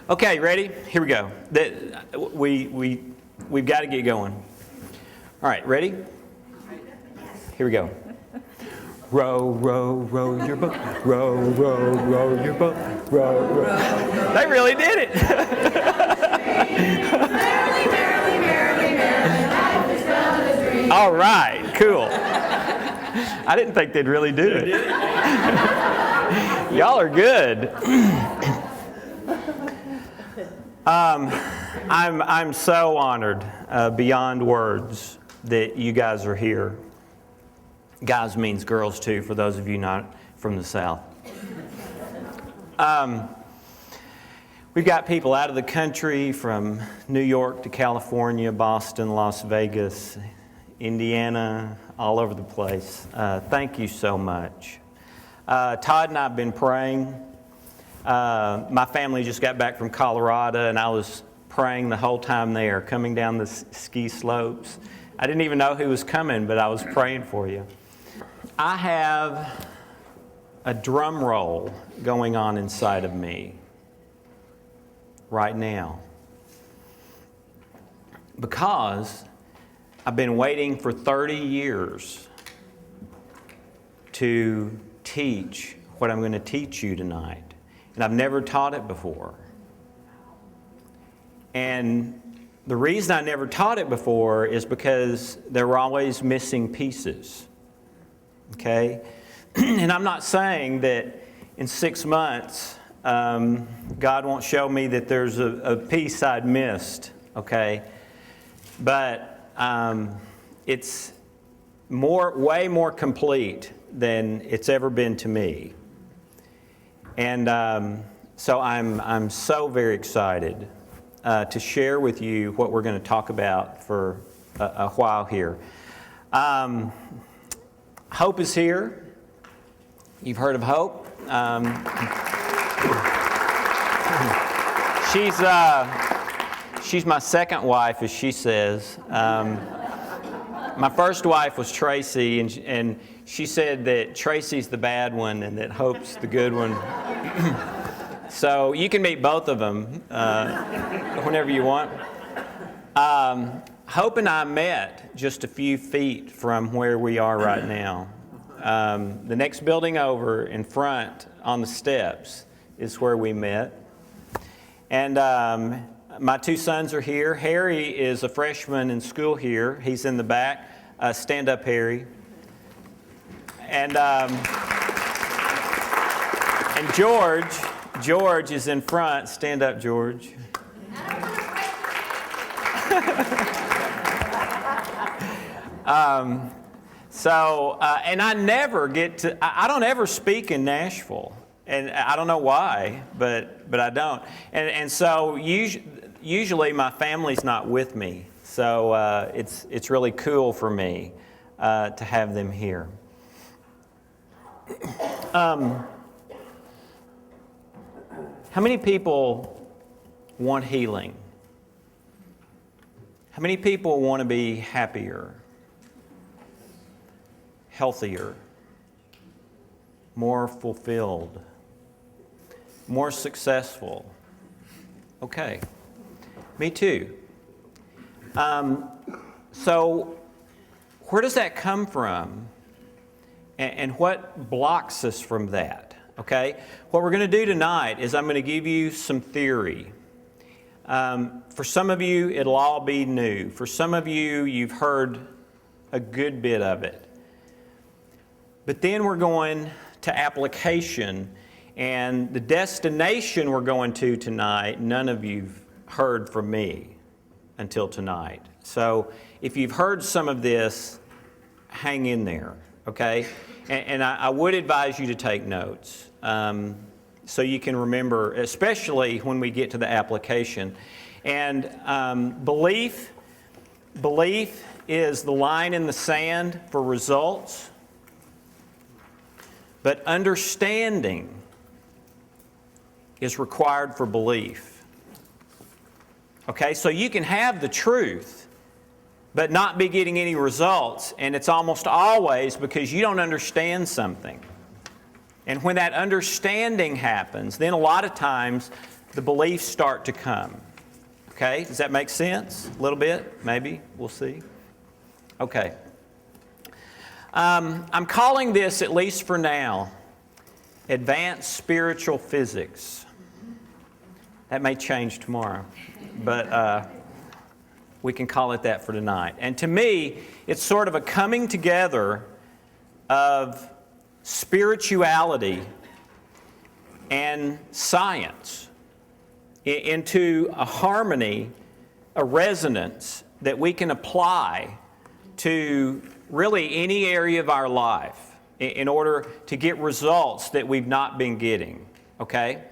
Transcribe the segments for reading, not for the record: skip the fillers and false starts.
Okay, ready? Here we go. We've got to get going. All right, ready? Here we go. Row, row, row your boat. Row, row, row your boat. Row, row. They really did it. Merrily, merrily, merrily, merrily, life is but a dream. All right, cool. I didn't think they'd really do it. Y'all are good. I'm so honored, beyond words, that you guys are here. Guys means girls too, for those of you not from the South. We've got people out of the country, from New York to California, Boston, Las Vegas, Indiana, all over the place. Thank you so much. Todd and I have been praying. My family just got back from Colorado, and I was praying the whole time there, coming down the ski slopes. I didn't even know who was coming, but I was praying for you. I have a drum roll going on inside of me right now, because I've been waiting for 30 years to teach what I'm going to teach you tonight. And I've never taught it before. And the reason I never taught it before is because there were always missing pieces. Okay? And I'm not saying that in 6 months, God won't show me that there's a piece I'd missed. Okay? But it's way more complete than it's ever been to me. And so I'm so very excited to share with you what we're going to talk about for a while here. Hope is here. You've heard of Hope. She's my second wife, as she says. My first wife was Tracy, and she said that Tracy's the bad one and that Hope's the good one. So you can meet both of them whenever you want. Hope and I met just a few feet from where we are right now. The next building over in front on the steps is where we met. And my two sons are here. Harry is a freshman in school here. He's in the back. Stand up, Harry. And George is in front. Stand up, George. And I never get to, I don't ever speak in Nashville. And I don't know why, but I don't. And so usually my family's not with me. So it's really cool for me to have them here. How many people want healing? How many people want to be happier, healthier, more fulfilled, more successful? Okay, me too. So where does that come from? And what blocks us from that? Okay, what we're going to do tonight is I'm going to give you some theory. For some of you, it'll all be new. For some of you, you've heard a good bit of it. But then we're going to application, and the destination we're going to tonight, none of you've heard from me until tonight. So if you've heard some of this, hang in there, okay? And I would advise you to take notes so you can remember, especially when we get to the application. And belief is the line in the sand for results, but understanding is required for belief. Okay, so you can have the truth, but not be getting any results, and it's almost always because you don't understand something. And when that understanding happens, then a lot of times the beliefs start to come. Okay, does that make sense? A little bit? Maybe? We'll see. Okay. I'm calling this, at least for now, Advanced Spiritual Physics. That may change tomorrow, but we can call it that for tonight. And to me, it's sort of a coming together of spirituality and science into a harmony, a resonance that we can apply to really any area of our life in order to get results that we've not been getting, okay?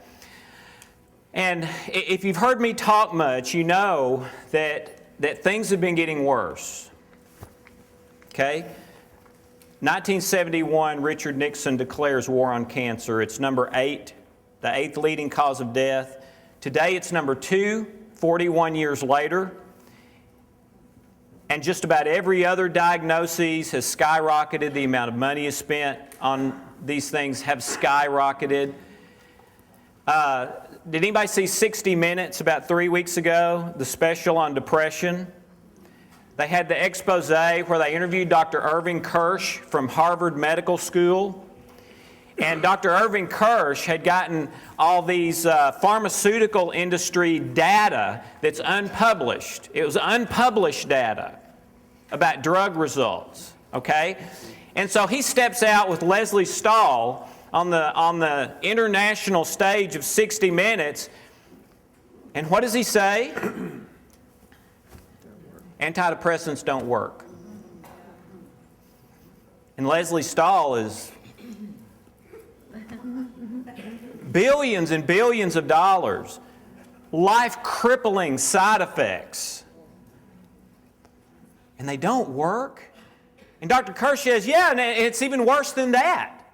And if you've heard me talk much, you know that things have been getting worse, okay? 1971, Richard Nixon declares war on cancer. It's number 8, the 8th leading cause of death. Today it's number 2, 41 years later. And just about every other diagnosis has skyrocketed. The amount of money is spent on these things have skyrocketed. Did anybody see 60 Minutes about 3 weeks ago? The special on depression? They had the expose where they interviewed Dr. Irving Kirsch from Harvard Medical School. And Dr. Irving Kirsch had gotten all these pharmaceutical industry data that's unpublished. It was unpublished data about drug results, okay? And so he steps out with Leslie Stahl on the international stage of 60 Minutes, and what does he say? Antidepressants don't work. And Leslie Stahl is billions and billions of dollars, life-crippling side effects. And they don't work? And Dr. Kirsch says, yeah, and it's even worse than that.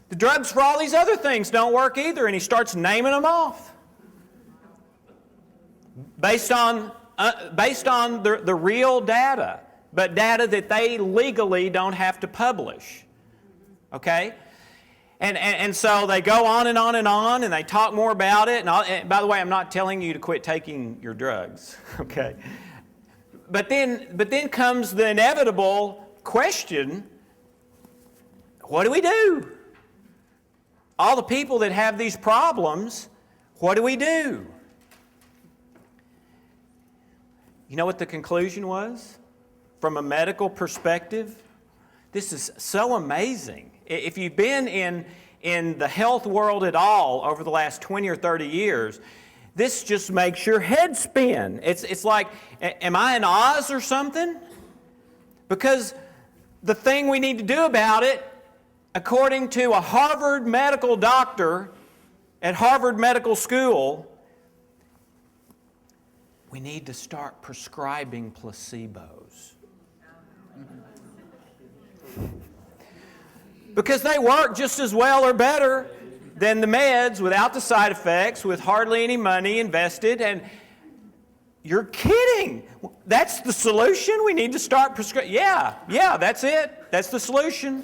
The drugs for all these other things don't work either, and he starts naming them off. Based on the real data, but data that they legally don't have to publish. Okay? And so they go on and on and on, and they talk more about it. And by the way, I'm not telling you to quit taking your drugs. Okay? But then comes the inevitable question, what do we do? All the people that have these problems, what do we do? You know what the conclusion was? From a medical perspective, this is so amazing. If you've been in the health world at all over the last 20 or 30 years, this just makes your head spin. It's like, am I in Oz or something? Because the thing we need to do about it, according to a Harvard medical doctor at Harvard Medical School, we need to start prescribing placebos. Because they work just as well or better than the meds without the side effects, with hardly any money invested. And you're kidding. That's the solution? We need to start prescribing. Yeah, that's it. That's the solution.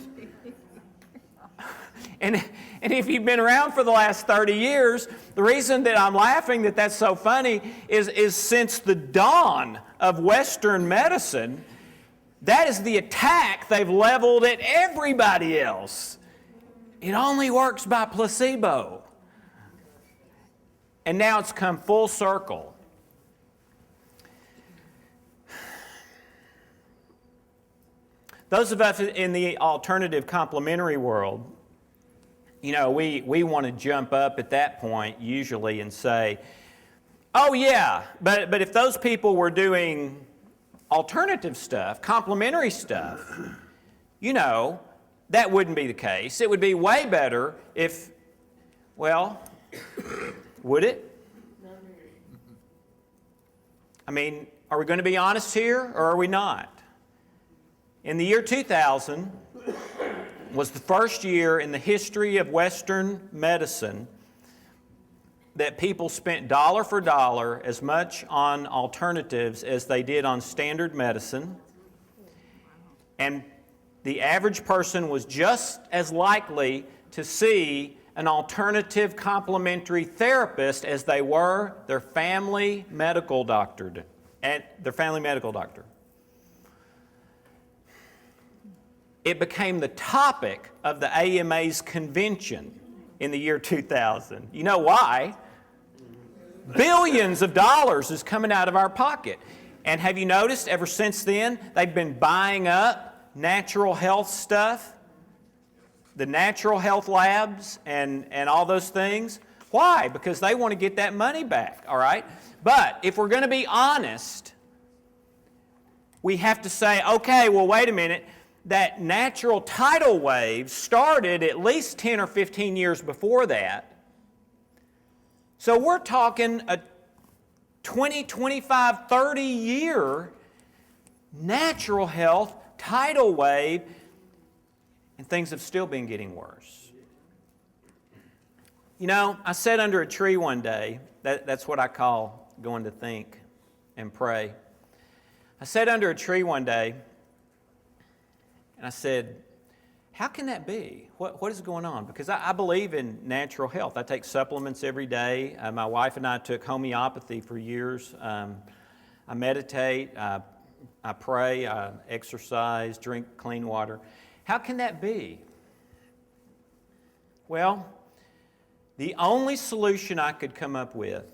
And if you've been around for the last 30 years, the reason that I'm laughing that that's so funny is since the dawn of Western medicine, that is the attack they've leveled at everybody else. It only works by placebo. And now it's come full circle. Those of us in the alternative complementary world, you know, we want to jump up at that point usually and say, oh yeah, but if those people were doing alternative stuff, complementary stuff, you know, that wouldn't be the case. It would be way better if, well, would it? I mean, are we going to be honest here or are we not? In the year 2000 was the first year in the history of Western medicine that people spent dollar for dollar as much on alternatives as they did on standard medicine. And the average person was just as likely to see an alternative complementary therapist as they were their family medical doctor. It became the topic of the AMA's convention in the year 2000. You know why? Billions of dollars is coming out of our pocket. And have you noticed ever since then, they've been buying up natural health stuff, the natural health labs and all those things? Why? Because they want to get that money back, all right? But if we're going to be honest, we have to say, okay, well, wait a minute. That natural tidal wave started at least 10 or 15 years before that. So we're talking a 20, 25, 30-year natural health tidal wave, and things have still been getting worse. You know, I sat under a tree one day. That's what I call going to think and pray. I sat under a tree one day, and I said, how can that be? What is going on? Because I believe in natural health. I take supplements every day. My wife and I took homeopathy for years. I meditate, I pray, I exercise, drink clean water. How can that be? Well, the only solution I could come up with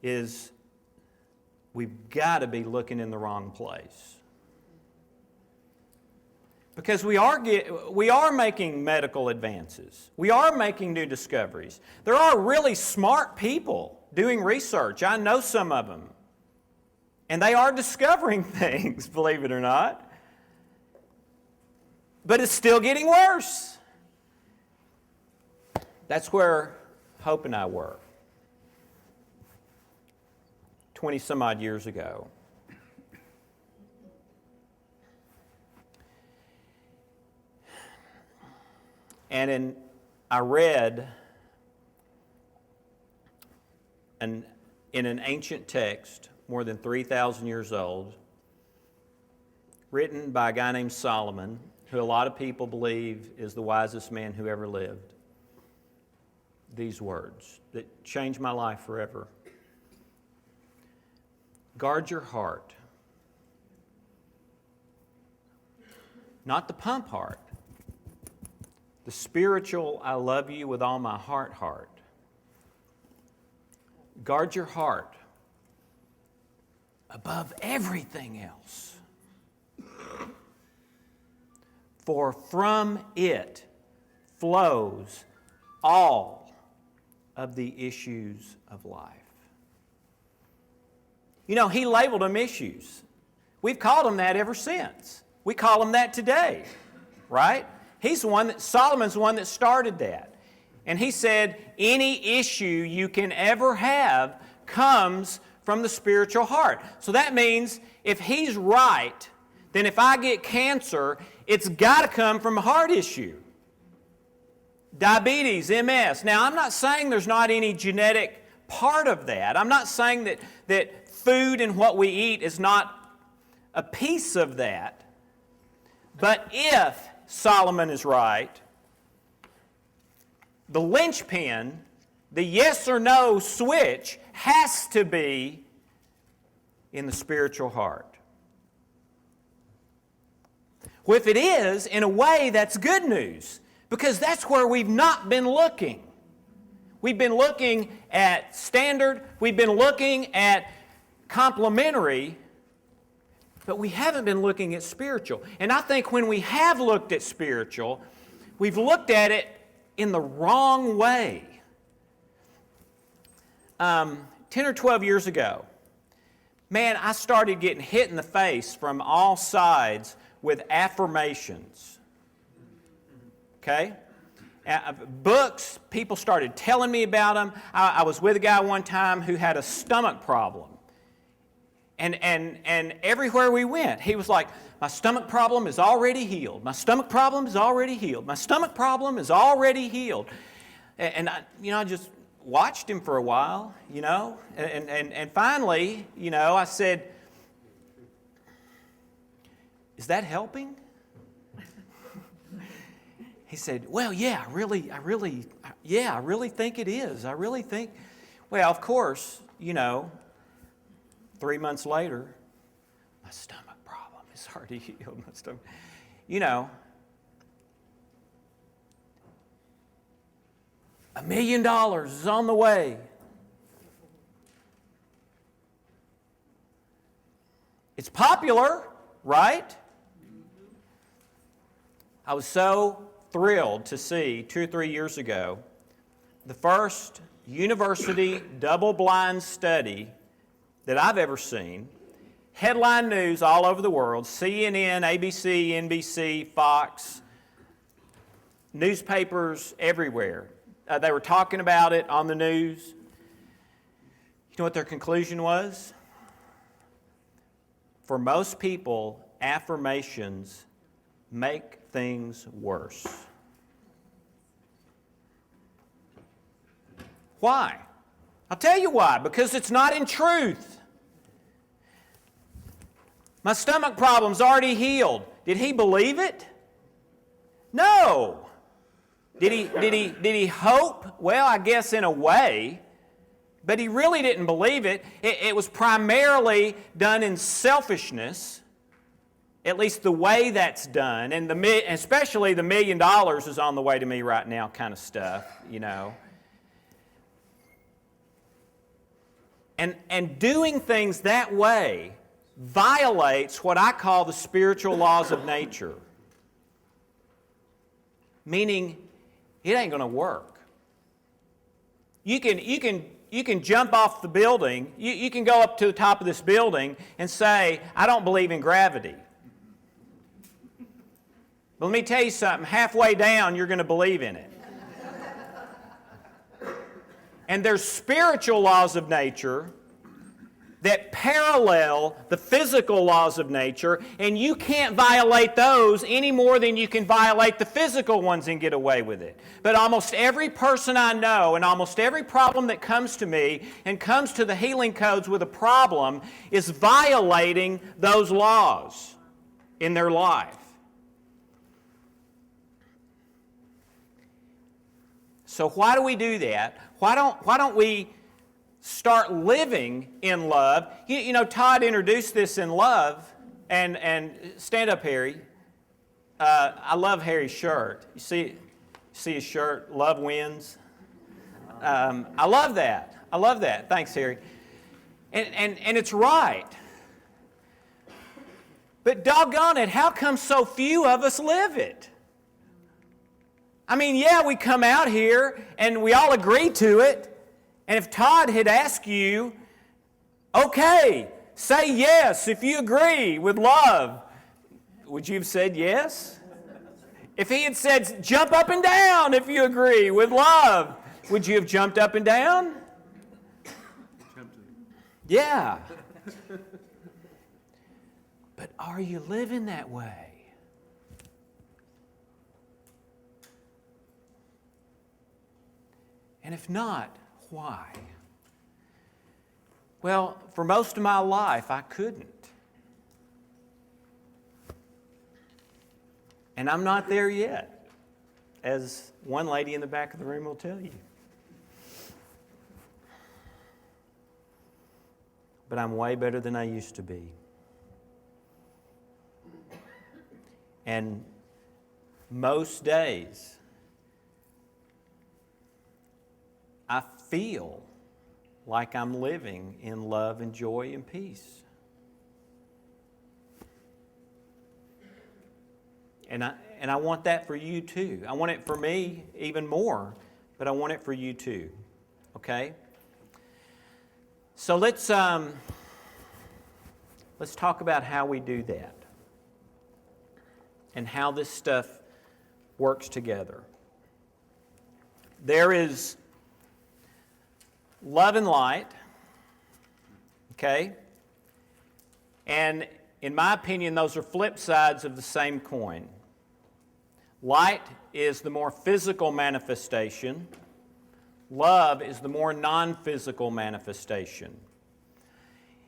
is we've got to be looking in the wrong place. Because we are making medical advances. We are making new discoveries. There are really smart people doing research. I know some of them. And they are discovering things, believe it or not. But it's still getting worse. That's where Hope and I were 20 some odd years ago. And I read in an ancient text, more than 3,000 years old, written by a guy named Solomon, who a lot of people believe is the wisest man who ever lived. These words that changed my life forever. Guard your heart. Not the pump heart. The spiritual, I love you with all my heart. Guard your heart above everything else. For from it flows all of the issues of life. You know, he labeled them issues. We've called them that ever since. We call them that today, right? Solomon's the one that started that. And he said, any issue you can ever have comes from the spiritual heart. So that means if he's right, then if I get cancer, it's got to come from a heart issue. Diabetes, MS. Now, I'm not saying there's not any genetic part of that. I'm not saying that food and what we eat is not a piece of that. But if Solomon is right, the linchpin, the yes or no switch, has to be in the spiritual heart. Well, if it is, in a way, that's good news, because that's where we've not been looking. We've been looking at standard, we've been looking at complementary, but we haven't been looking at spiritual. And I think when we have looked at spiritual, we've looked at it in the wrong way. 10 or 12 years ago, man, I started getting hit in the face from all sides with affirmations. Okay? Books, people started telling me about them. I was with a guy one time who had a stomach problem. And everywhere we went, he was like, my stomach problem is already healed. My stomach problem is already healed. My stomach problem is already healed. And I just watched him for a while, and finally, I said, is that helping? He said, well, yeah, I really think it is. I really think, well, of course, 3 months later, my stomach problem is already healed. My stomach, $1 million is on the way. It's popular, right? I was so thrilled to see 2 or 3 years ago the first university double-blind study that I've ever seen. Headline news all over the world, CNN, ABC, NBC, Fox, newspapers everywhere. They were talking about it on the news. You know what their conclusion was? For most people, affirmations make things worse. Why? I'll tell you why. Because it's not in truth. My stomach problem's already healed. Did he believe it? No. Did he hope? Well, I guess in a way. But he really didn't believe it. It was primarily done in selfishness, at least the way that's done. And especially the $1 million is on the way to me right now kind of stuff, And doing things that way violates what I call the spiritual laws of nature. Meaning, it ain't going to work. You can jump off the building. You can go up to the top of this building and say, I don't believe in gravity. But let me tell you something. Halfway down, you're going to believe in it. And there's spiritual laws of nature that parallel the physical laws of nature, and you can't violate those any more than you can violate the physical ones and get away with it. But almost every person I know and almost every problem that comes to me and comes to the healing codes with a problem is violating those laws in their life. So why do we do that? Why don't we start living in love? Todd introduced this in love, and stand up, Harry. I love Harry's shirt. You see his shirt, Love Wins. I love that. Thanks, Harry. And it's right. But doggone it, how come so few of us live it? I mean, yeah, we come out here and we all agree to it. And if Todd had asked you, okay, say yes if you agree with love, would you have said yes? If he had said, jump up and down if you agree with love, would you have jumped up and down? Yeah. But are you living that way? And if not, why? Well, for most of my life, I couldn't. And I'm not there yet, as one lady in the back of the room will tell you. But I'm way better than I used to be. And most days, I feel like I'm living in love and joy and peace. And I want that for you too. I want it for me even more, but I want it for you too. Okay? So let's talk about how we do that and how this stuff works together. There is love and light, okay? And in my opinion, those are flip sides of the same coin. Light is the more physical manifestation. Love is the more non-physical manifestation.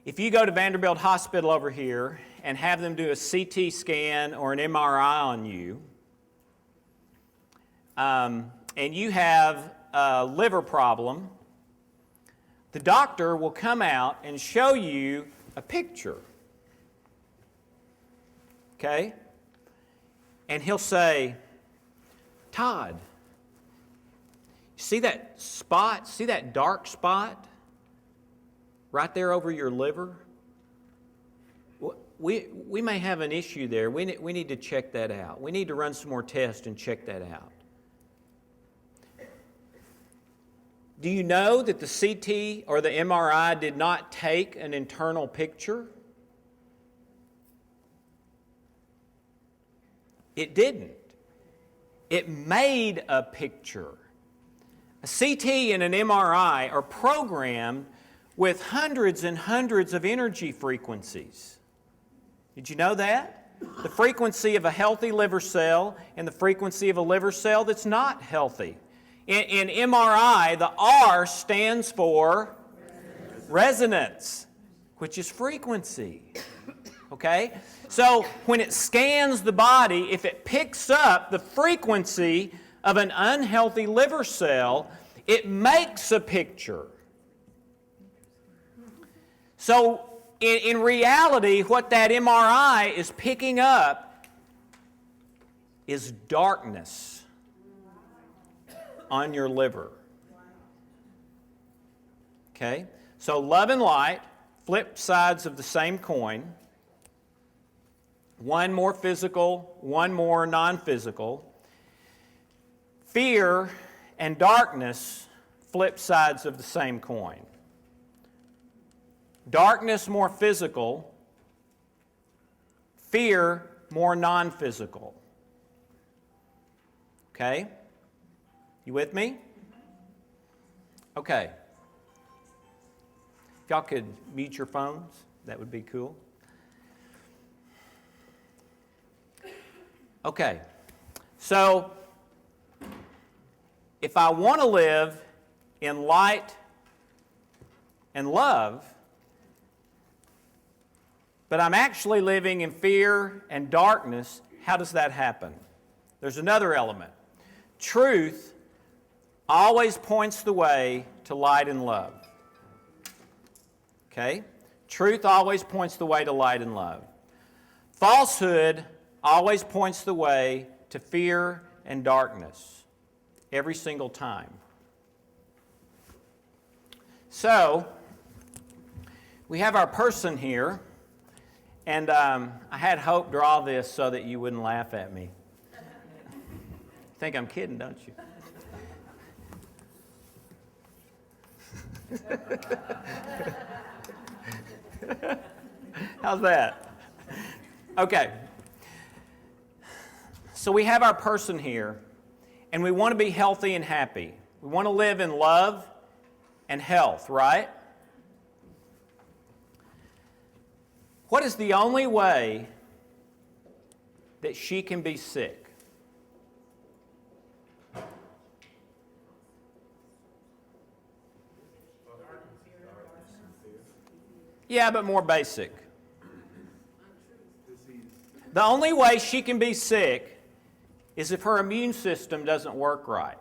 If you go to Vanderbilt Hospital over here and have them do a CT scan or an MRI on you, and you have a liver problem, the doctor will come out and show you a picture. Okay? And he'll say, Todd, see that spot? See that dark spot right there over your liver? We may have an issue there. We need to check that out. We need to run some more tests and check that out. Do you know that the CT or the MRI did not take an internal picture? It didn't. It made a picture. A CT and an MRI are programmed with hundreds and hundreds of energy frequencies. Did you know that? The frequency of a healthy liver cell and the frequency of a liver cell that's not healthy. In MRI, the R stands for resonance, which is frequency. Okay? So when it scans the body, if it picks up the frequency of an unhealthy liver cell, it makes a picture. So in reality, what that MRI is picking up is darkness on your liver. Okay? So love and light, flip sides of the same coin. One more physical, one more non-physical. Fear and darkness, flip sides of the same coin. Darkness more physical, fear more non-physical. Okay? You with me? Okay. If y'all could mute your phones, that would be cool. Okay. So, if I want to live in light and love, but I'm actually living in fear and darkness, how does that happen? There's another element. Truth always points the way to light and love. Okay? Truth always points the way to light and love. Falsehood always points the way to fear and darkness. Every single time. So, we have our person here. And I had Hope draw this so that you wouldn't laugh at me. Think I'm kidding, don't you? How's that? Okay. So we have our person here, and we want to be healthy and happy. We want to live in love and health, right? What is the only way that she can be sick? Yeah, but more basic. The only way she can be sick is if her immune system doesn't work right.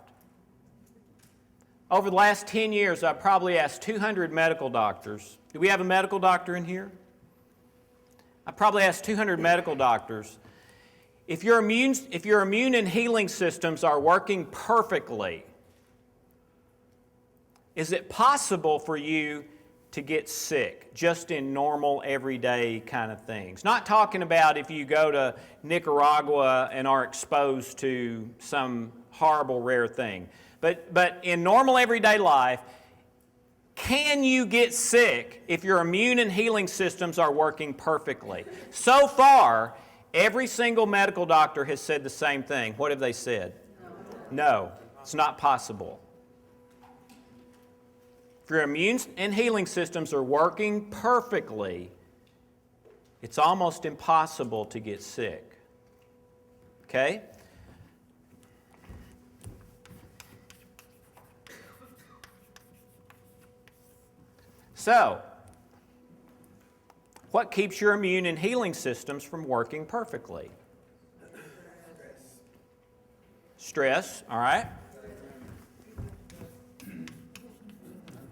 Over the last 10 years, I've probably asked 200 medical doctors. Do we have a medical doctor in here? I probably asked 200 medical doctors, if your immune and healing systems are working perfectly, is it possible for you to get sick just in normal, everyday kind of things? Not talking about if you go to Nicaragua and are exposed to some horrible, rare thing. But in normal, everyday life, can you get sick if your immune and healing systems are working perfectly? So far, every single medical doctor has said the same thing. What have they said? No, it's not possible. If your immune and healing systems are working perfectly, it's almost impossible to get sick. Okay? So, what keeps your immune and healing systems from working perfectly? stress, all right?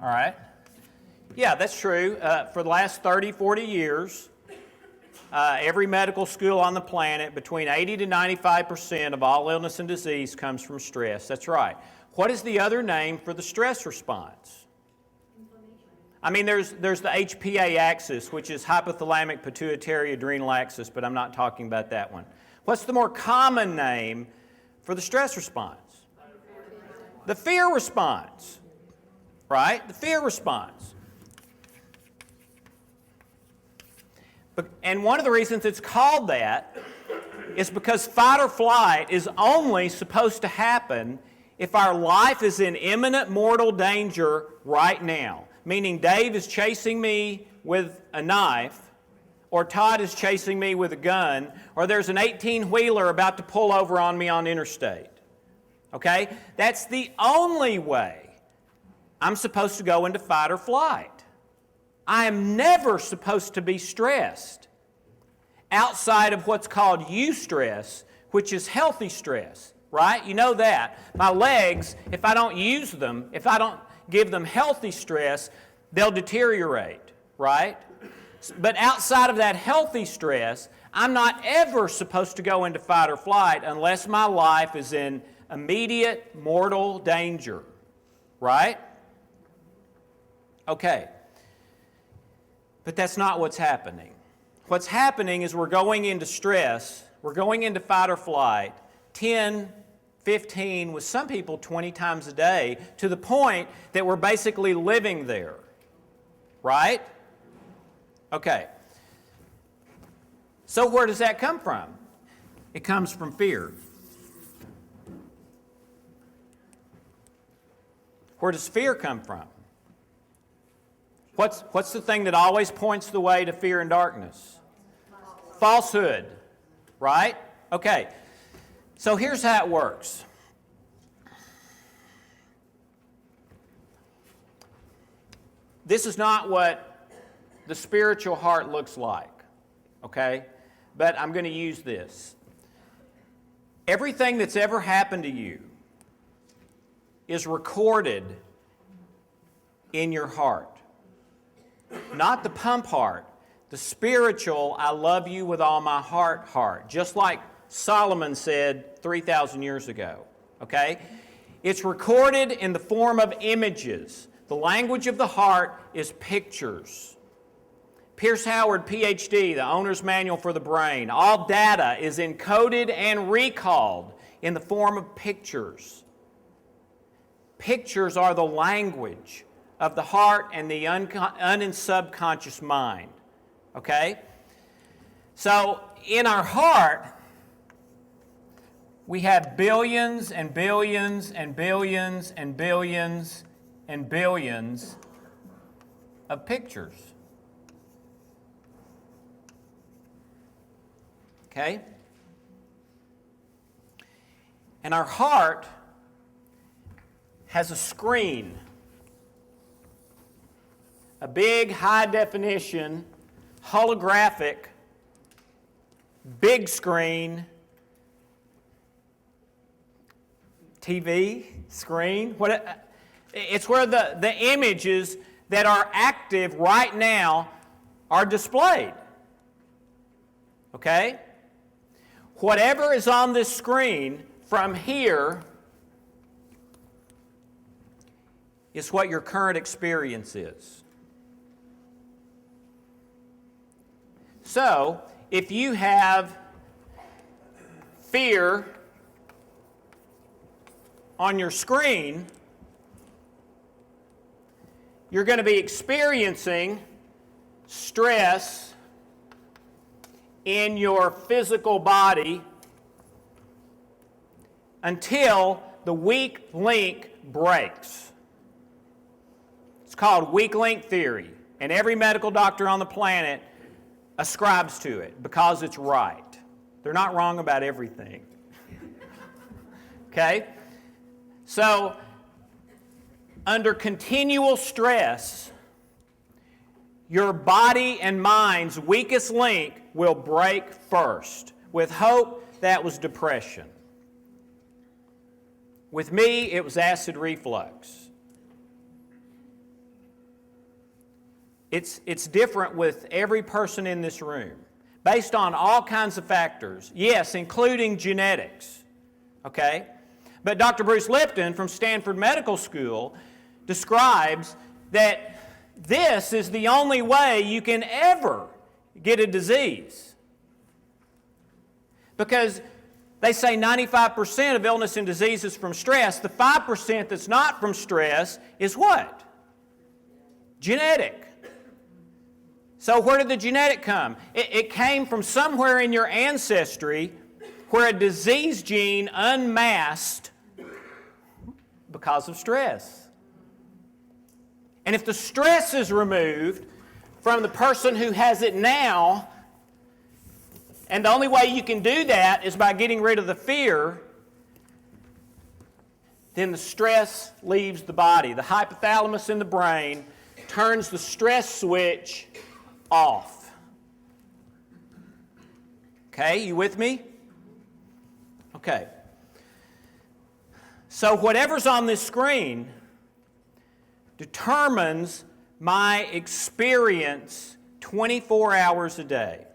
All right. Yeah, that's true. For the last 30, 40 years, every medical school on the planet, between 80 to 95% of all illness and disease comes from stress. That's right. What is the other name for the stress response? I mean, there's the HPA axis, which is hypothalamic pituitary adrenal axis, but I'm not talking about that one. What's the more common name for the stress response? The fear response, right? The fear response. And one of the reasons it's called that is because fight or flight is only supposed to happen if our life is in imminent mortal danger right now. Meaning Dave is chasing me with a knife, or Todd is chasing me with a gun, or there's an 18-wheeler about to pull over on me on interstate. Okay? That's the only way I'm supposed to go into fight or flight. I am never supposed to be stressed outside of what's called eustress, which is healthy stress, right? You know that. My legs, if I don't use them, if I don't give them healthy stress, they'll deteriorate, right? But outside of that healthy stress, I'm not ever supposed to go into fight or flight unless my life is in immediate mortal danger, right? Okay. But that's not what's happening. What's happening is we're going into stress, we're going into fight or flight, 10, 15, with some people 20 times a day, to the point that we're basically living there. Right? Okay. So where does that come from? It comes from fear. Where does fear come from? What's the thing that always points the way to fear and darkness? Falsehood. Right? Okay. So here's how it works. This is not what the spiritual heart looks like, okay? But I'm going to use this. Everything that's ever happened to you is recorded in your heart. Not the pump heart, the spiritual, I love you with all my heart, just like Solomon said 3,000 years ago, okay? It's recorded in the form of images. The language of the heart is pictures. Pierce Howard, PhD, the owner's manual for the brain. All data is encoded and recalled in the form of pictures. Pictures are the language of the heart and the and subconscious mind. Okay? So, in our heart, we have billions and billions and billions and billions and billions of pictures. Okay? And our heart has a screen. A big, high-definition, holographic, big screen, TV screen. It's where the images that are active right now are displayed. Okay? Whatever is on this screen from here is what your current experience is. So, if you have fear on your screen, you're going to be experiencing stress in your physical body until the weak link breaks. It's called weak link theory, and every medical doctor on the planet ascribes to it because it's right. They're not wrong about everything. Okay? So, under continual stress, your body and mind's weakest link will break first. With hope, that was depression. With me, it was acid reflux. It's different with every person in this room, based on all kinds of factors. Yes, including genetics. Okay? But Dr. Bruce Lipton from Stanford Medical School describes that this is the only way you can ever get a disease. Because they say 95% of illness and disease is from stress. The 5% that's not from stress is what? Genetic. So where did the genetic come? It came from somewhere in your ancestry where a disease gene unmasked because of stress. And if the stress is removed from the person who has it now, and the only way you can do that is by getting rid of the fear, then the stress leaves the body. The hypothalamus in the brain turns the stress switch off. Okay, you with me? Okay. So whatever's on this screen determines my experience 24 hours a day.